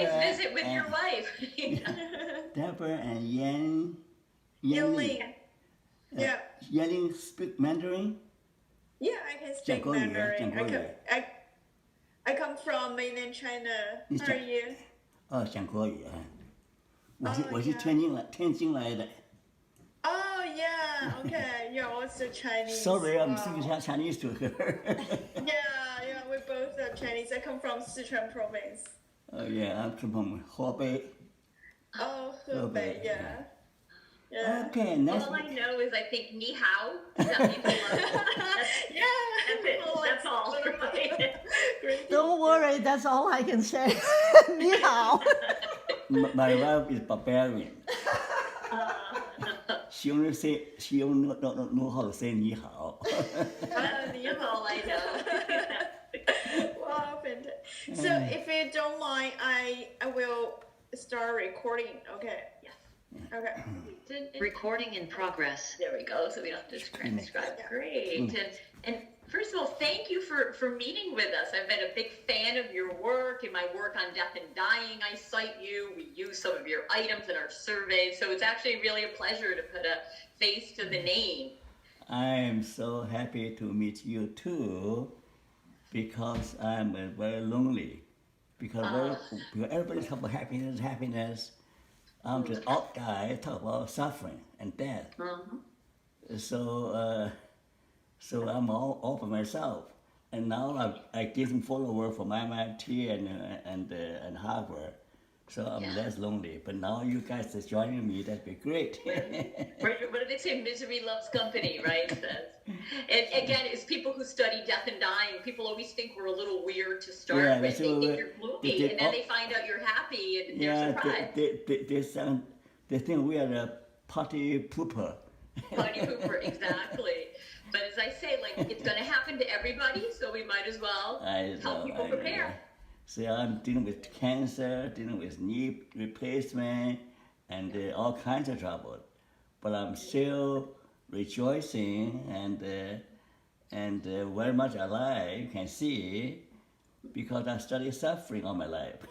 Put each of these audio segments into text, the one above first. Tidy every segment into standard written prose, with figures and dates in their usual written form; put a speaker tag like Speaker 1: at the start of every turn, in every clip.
Speaker 1: nice visit with your
Speaker 2: and
Speaker 1: wife.
Speaker 2: Deborah and Yanling.
Speaker 3: Yingling.
Speaker 2: Uh,
Speaker 3: Yeah.
Speaker 2: Yanling speak Mandarin.
Speaker 3: Yeah, I can
Speaker 2: 讲
Speaker 3: speak
Speaker 2: 国语，讲
Speaker 3: Mandarin.
Speaker 2: 国语。
Speaker 3: I come from mainland China.
Speaker 2: 你
Speaker 3: How
Speaker 2: 讲
Speaker 3: are you?
Speaker 2: 哦，讲国语啊。
Speaker 3: Oh
Speaker 2: 我是
Speaker 3: yeah.
Speaker 2: 天津来的。
Speaker 3: Oh yeah. Okay. You're also Chinese.
Speaker 2: Sorry, I'm
Speaker 3: Wow.
Speaker 2: speaking Chinese to her.
Speaker 3: Yeah. We both are Chinese. I come from Sichuan province.
Speaker 2: Oh yeah, I'm from Hebei.
Speaker 3: Oh,
Speaker 2: Hebei.
Speaker 3: Hebei. Yeah. Yeah.
Speaker 2: Okay, next.
Speaker 1: All I know is I think ni hao. That means hello.
Speaker 3: Yeah.
Speaker 1: That's it.
Speaker 3: Well,
Speaker 1: That's all.
Speaker 3: Great.
Speaker 4: Don't worry, that's all I can say. 你好。
Speaker 2: My wife is barbarian. She only know how to say 你好.
Speaker 1: Ni hao, I know.
Speaker 3: Wow, fantastic. So if you don't mind, I will start recording. Okay.
Speaker 1: Yes.
Speaker 3: Okay.
Speaker 5: Recording in progress.
Speaker 1: There we go. So we don't have to transcribe.
Speaker 3: Yeah.
Speaker 1: Great. And first of all, thank you for meeting with us. I've been a big fan of your work. In my work on death and dying, I cite you. We use some of your items in our surveys. So it's actually really a pleasure to put a face to the name.
Speaker 2: I'm so happy to meet you too, because I'm very lonely. Because everybody talk about happiness. I'm just out guy talk about suffering and death. So I'm all by myself. And now I getting followers from MIT and Harvard. So I'm less lonely. But now you guys are joining me. That'd be great.
Speaker 1: What do they say? Misery loves company, right? And again, it's people who study death and dying. People always think we're a little weird to start
Speaker 2: Yeah,
Speaker 1: with.
Speaker 2: that's
Speaker 1: They
Speaker 2: what
Speaker 1: think you're gloomy, and then they find out you're happy, and they're surprised.
Speaker 2: They think we are a party pooper.
Speaker 1: Party pooper, exactly. But as I say, like, it's going to happen to everybody, so we might as well help people prepare.
Speaker 2: So I'm dealing with cancer, dealing with knee replacement, and all kinds of trouble. But I'm still rejoicing and very much alive, you can see, because I studied suffering all my life.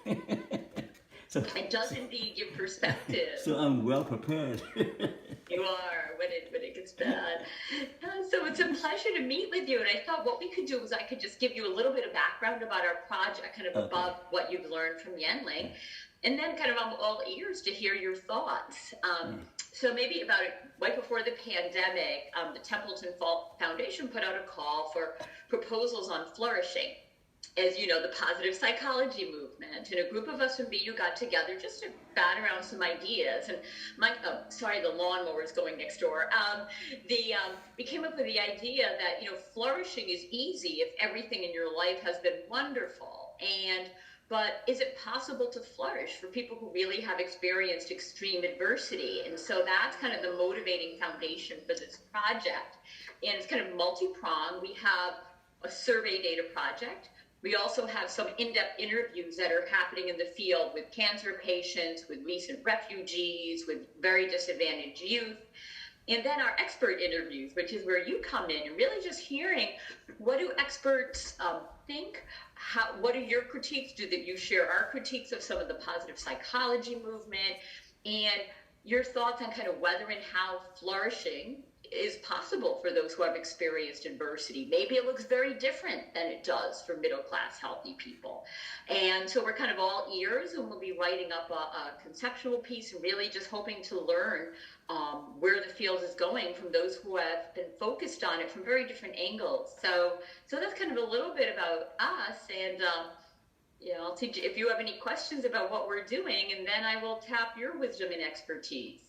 Speaker 2: So
Speaker 1: It does indeed give perspective.
Speaker 2: so I'm well prepared.
Speaker 1: You are when it gets bad. So it's a pleasure to meet with you. And I thought what we could do is I could just give you a little bit of background about our project, kind of above what you've learned from Yenling. And then kind of I'm all ears to hear your thoughts. So maybe about right before the pandemic, the Templeton Foundation put out a call for proposals on flourishing. As you know, the positive psychology movement, and a group of us from BU got together just to bat around some ideas. And sorry, the lawnmower is going next door. We came up with the idea that, flourishing is easy if everything in your life has been wonderful. But is it possible to flourish for people who really have experienced extreme adversity? And so that's kind of the motivating foundation for this project. And it's kind of multi-pronged. We have a survey data project. We also have some in-depth interviews that are happening in the field with cancer patients, with recent refugees, with very disadvantaged youth. And then our expert interviews, which is where you come in and really just hearing what do experts think, what are your critiques, do that you share our critiques of some of the positive psychology movement, and your thoughts on kind of whether and how flourishing is possible for those who have experienced adversity. Maybe it looks very different than it does for middle-class healthy people. And so we're kind of all ears, and we'll be writing up a conceptual piece and really just hoping to learn where the field is going from those who have been focused on it from very different angles. So that's kind of a little bit about us, and I'll teach you if you have any questions about what we're doing, and then I will tap your wisdom and expertise.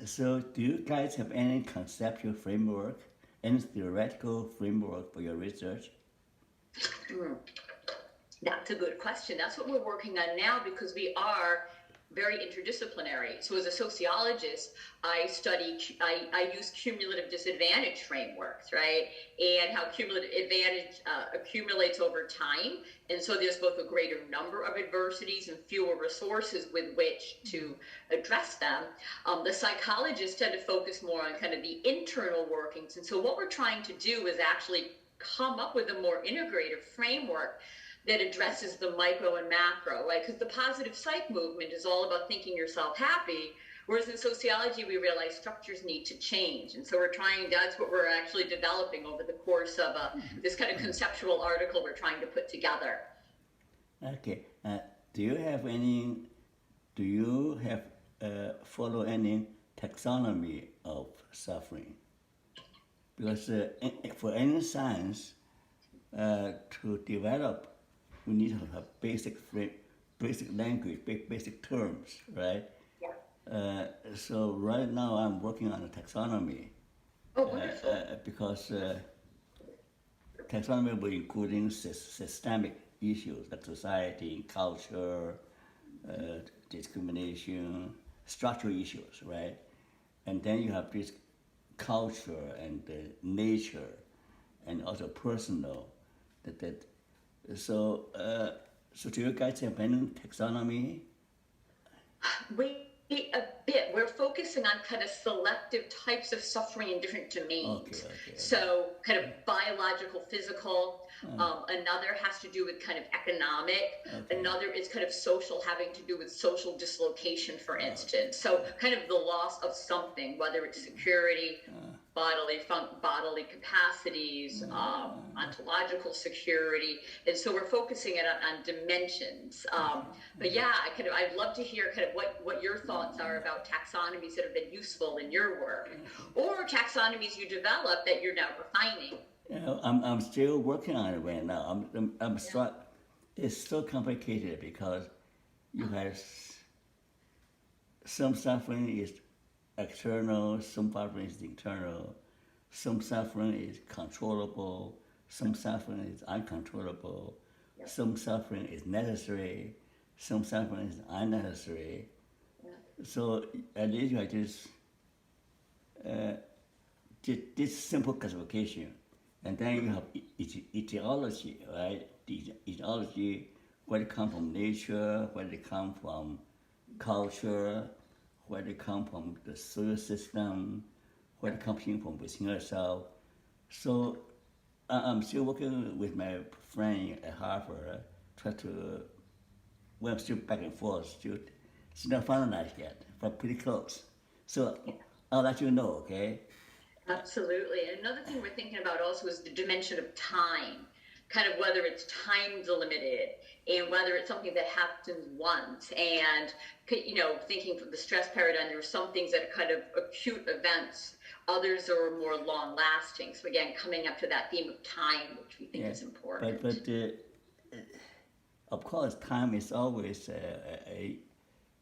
Speaker 2: So do you guys have any conceptual framework, any theoretical framework for your research?
Speaker 1: That's a good question. That's what we're working on now, because we are very interdisciplinary. So as a sociologist, I use cumulative disadvantage frameworks, right? And how cumulative advantage accumulates over time. And so there's both a greater number of adversities and fewer resources with which to address them. The psychologists tend to focus more on kind of the internal workings. And so what we're trying to do is actually come up with a more integrative framework that addresses the micro and macro, right? Because the positive psych movement is all about thinking yourself happy, whereas in sociology we realize structures need to change, and so that's what we're actually developing over the course of this kind of conceptual article we're trying to put together.
Speaker 2: Okay. Do you have follow any taxonomy of suffering? Because for any science to develop, we need to have basic language, basic terms, right?
Speaker 1: Yeah.
Speaker 2: So right now I'm working on a taxonomy.
Speaker 1: Oh, wonderful.
Speaker 2: Because taxonomy will include systemic issues like society, culture, discrimination, structural issues, right? And then you have this culture and nature, and also personal. So do you guys have any taxonomy?
Speaker 1: A bit. We're focusing on kind of selective types of suffering in different domains.
Speaker 2: Okay.
Speaker 1: So kind of biological, physical. Another has to do with kind of economic.
Speaker 2: Okay.
Speaker 1: Another is kind of social, having to do with social dislocation, for instance. So kind of the loss of something, whether it's security, bodily capacities, ontological security, and so we're focusing it on dimensions. But yeah, I'd love to hear kind of what your thoughts are about taxonomies that have been useful in your work, or taxonomies you developed that you're now refining.
Speaker 2: I'm still working on it right now. I'm struck. It's so complicated because you have some suffering is external, some suffering is internal, some suffering is controllable, some suffering is uncontrollable, some suffering is necessary, some suffering is unnecessary. So at least you have this simple classification, and then you have etiology, right? The etiology, where it comes from nature, where it comes from culture, where they come from the solar system, where they come from within yourself. So I'm still working with my friend at Harvard, we're still back and forth, still not finalized yet, but pretty close. So I'll let you know, okay?
Speaker 1: Absolutely. And another thing we're thinking about also is the dimension of time, kind of whether it's time delimited and whether it's something that happens once. And, thinking from the stress paradigm, there are some things that are kind of acute events, others are more long lasting. So again, coming up to that theme of time, which we think is important.
Speaker 2: But of course, time is always a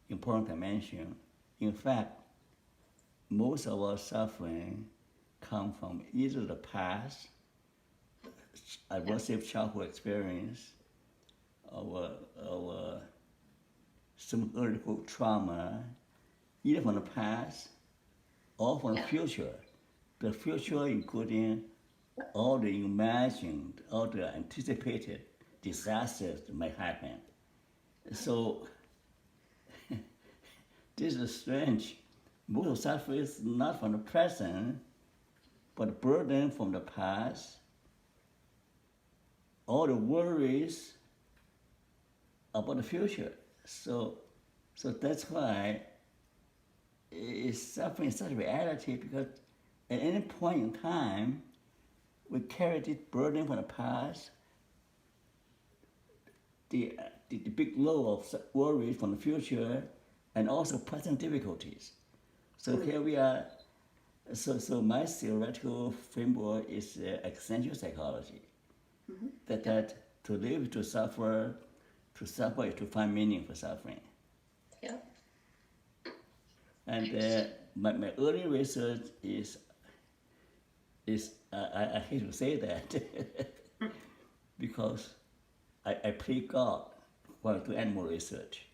Speaker 2: important dimension. In fact, most of our suffering come from either the past, aversive childhood experience, or some early trauma, either from the past or from the future. The future including all the imagined, all the anticipated disasters that may happen. So this is strange. Most of suffering is not from the present, but burden from the past, all the worries about the future. So that's why suffering is such a reality, because at any point in time, we carry this burden from the past, the big load of worries from the future, and also present difficulties. So here we are. So my theoretical framework is existential psychology. That to live, to suffer is to find meaning for suffering.
Speaker 1: Yeah.
Speaker 2: And my early research is I hate to say that because I play God while I do animal research.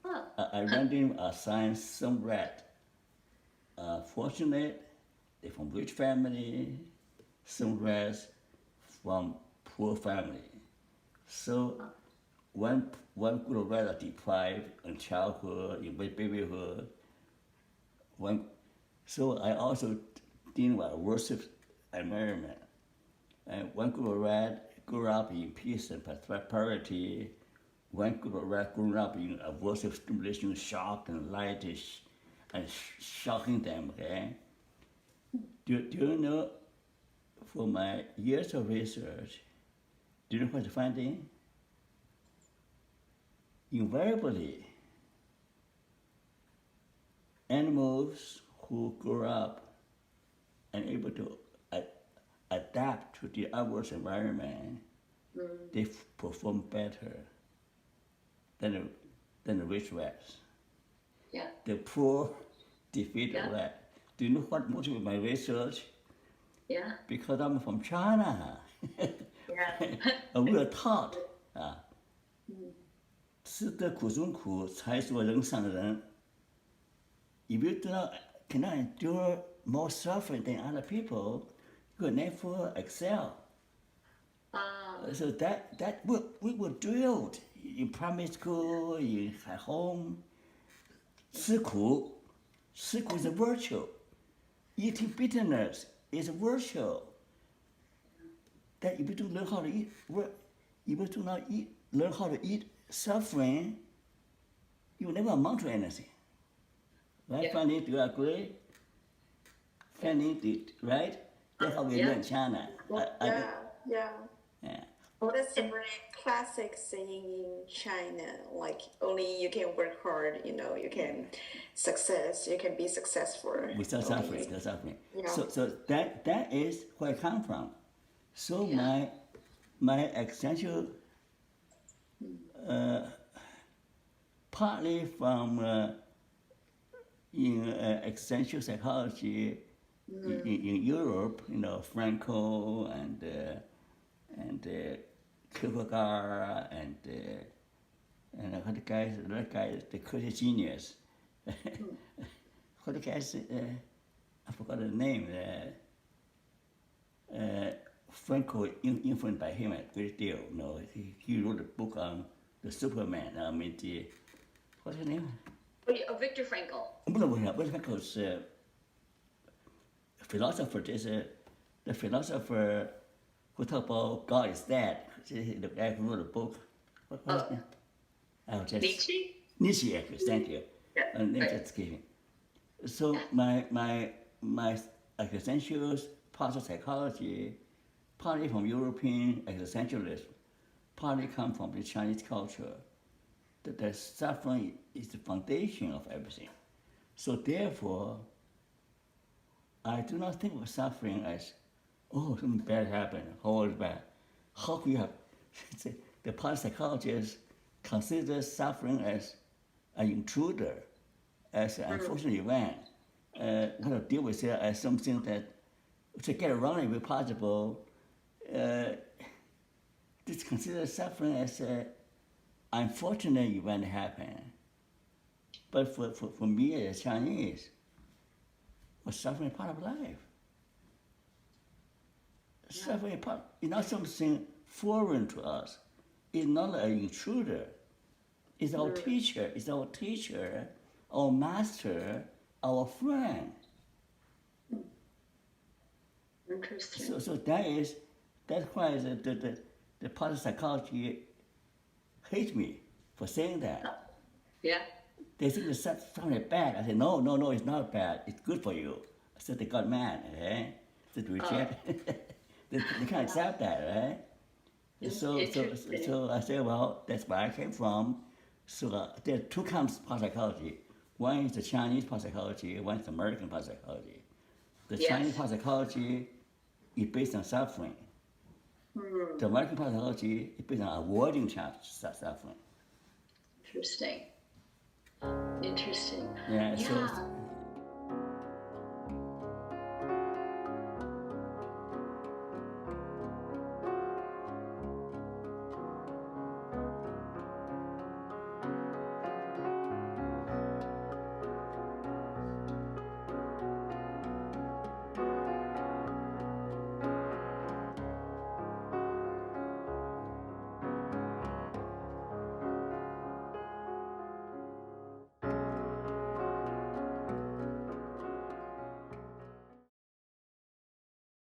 Speaker 1: Huh.
Speaker 2: I randomly assign some rat fortunate, they're from rich family, some rats from poor family. So one group of rats are deprived in childhood, in babyhood. So I also deal with aversive environment. And one group of rats grew up in peace and prosperity. One grew up in a world of stimulation, shock and light, and shocking them. Okay. Do you know? For my years of research, do you know what's finding? Invariably, animals who grow up and able to adapt to the adverse environment, they perform better than the rich rats.
Speaker 1: Yeah.
Speaker 2: The poor defeat the rat. Do you know what motivated my research?
Speaker 1: Yeah.
Speaker 2: Because I'm from China.
Speaker 1: Yeah.
Speaker 2: We were taught 吃得苦中苦，才做人上人。If you cannot endure more suffering than other people, you will never excel. So that we were drilled in primary school, at home. 吃苦is a virtue. Eating bitterness is a virtue. That if you don't learn how to eat, if you do not learn how to eat suffering, you will never amount to anything. Right, Fanny? Do you agree? Fanny, right? That's how we learn China.
Speaker 3: Yeah.
Speaker 2: Yeah.
Speaker 3: That's a very classic saying in China. Like only you can work hard, you can be successful.
Speaker 2: Without suffering.
Speaker 3: Yeah.
Speaker 2: So that is where I come from. So my essential, partly from in essential psychology in Europe, Franco and Kierkegaard and what the guy, the creative genius. What the guy I forgot the name. Franco influenced by him a great deal. He wrote a book on the Superman. What's his name?
Speaker 1: Viktor Frankl.
Speaker 2: Viktor Frankl's philosopher. The philosopher who talked about God is dead. The guy who wrote a book. What's his name? Nietzsche. Thank you. That's kidding. So my existential part of psychology, partly from European existentialism, partly come from the Chinese culture. The suffering is the foundation of everything. So therefore, I do not think of suffering as, something bad happened, horrible bad. How could you have, the parapsychologists consider suffering as an intruder, as an unfortunate event. Want to deal with it as something that, to get around it if possible, just consider suffering as an unfortunate event happen. But for me as Chinese, suffering is part of life. Suffering is not something foreign to us. It's not an intruder. It's our teacher. It's our teacher, our master, our friend.
Speaker 1: Interesting.
Speaker 2: So that's why the part of psychology hate me for saying that.
Speaker 1: Yeah.
Speaker 2: They think the suffering is bad. I said, no, it's not bad. It's good for you. I said they got mad, right? They reject. They can't accept that, right? So I said, well, that's where I came from. So there are two kinds of parapsychology. One is the Chinese parapsychology, one is the American parapsychology. The Chinese parapsychology is based on suffering. The American parapsychology is based on avoiding suffering.
Speaker 1: Interesting.
Speaker 2: Yeah. So